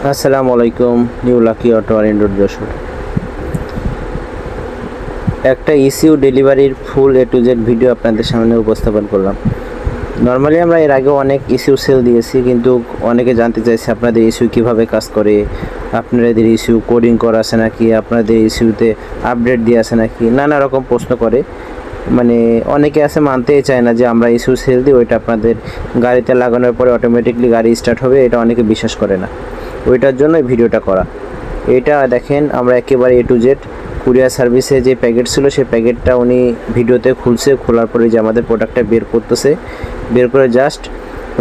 আসসালামু আলাইকুম। New lucky auto আর indoor Jessore. একটা ইসিউ ডেলিভারির ফুল এ টু জেড ভিডিও আপনাদের সামনে উপস্থাপন করলাম। নর্মালি আমরা এর আগে অনেক ইস্যু সেল দিয়েছি, কিন্তু অনেকে জানতে চাইছে আপনাদের ইস্যু কীভাবে কাজ করে, আপনাদের ইস্যু কোডিং করা আছে নাকি, আপনাদের ইস্যুতে আপডেট দিয়ে আছে নাকি, নানা রকম প্রশ্ন করে। মানে অনেকে আছে মানতেই চায় না যে আমরা ইস্যু সেল দিই, ওইটা আপনাদের গাড়িতে লাগানোর পরে অটোমেটিকলি গাড়ি স্টার্ট হবে, এটা অনেকে বিশ্বাস করে না। ওইটার জন্য ভিডিওটা করা। এটা দেখেন, আমরা একেবারে এ টু জেড কুরিয়ার সার্ভিসে যে প্যাকেট ছিল সেই প্যাকেটটা উনি ভিডিওতে খুলছে, খোলার পরে যে আমাদের প্রোডাক্টটা বের করতেছে, বের করে জাস্ট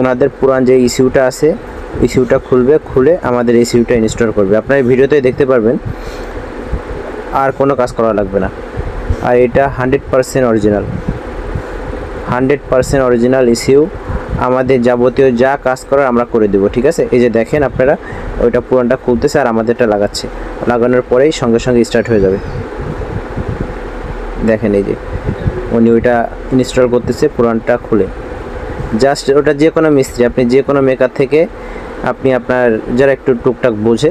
ওনাদের পুরান যে ইস্যুটা আছে ইস্যুটা খুলবে, খুলে আমাদের ইস্যুটা ইনস্টল করবে। আপনারা ভিডিওতে দেখতে পারবেন, আর কোনো কাজ করা লাগবে না। আর এটা 100% অরিজিনাল, 100% অরিজিনাল ইস্যু। আমাদের যাবতীয় যা কাজ করার আমরা করে দেবো, ঠিক আছে। এই যে দেখেন আপনারা, ওইটা পুরানটা খুলতেছে আর আমাদেরটা লাগাচ্ছে, লাগানোর পরেই সঙ্গে সঙ্গে স্টার্ট হয়ে যাবে। দেখেন এই যে উনি ওইটা ইনস্টল করতেছে পুরানটা খুলে। জাস্ট ওটা যে কোনো মিস্ত্রি, আপনি যে কোনো মেকার থেকে আপনি আপনার যারা একটু টুকটাক বোঝে,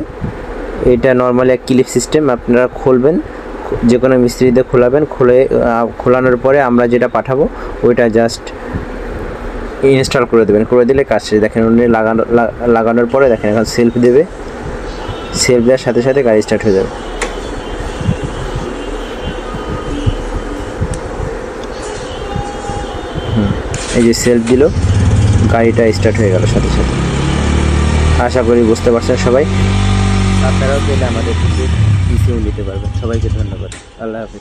এটা নর্মালি এক ক্লিপ সিস্টেম আপনারা খুলবেন, যে কোনো মিস্ত্রি দিয়ে খোলাবেন, খোলানোর পরে আমরা যেটা পাঠাবো ওইটা জাস্ট ইনস্টল করে দেবেন, করে দিলে কাজ শেষ। দেখেন উনি লাগানোর পরে দেখেন এখন সেলফ দেবে, সেলফ দেওয়ার সাথে সাথে গাড়ি স্টার্ট হয়ে যাবে। এই যে সেলফ দিল, গাড়িটা স্টার্ট হয়ে গেল সাথে সাথে। আশা করি বুঝতে পারছেন সবাই। আপনারাও পেলে আমাদের থেকে ইসিউ নিতে পারবেন। সবাইকে ধন্যবাদ। আল্লাহ হাফিজ।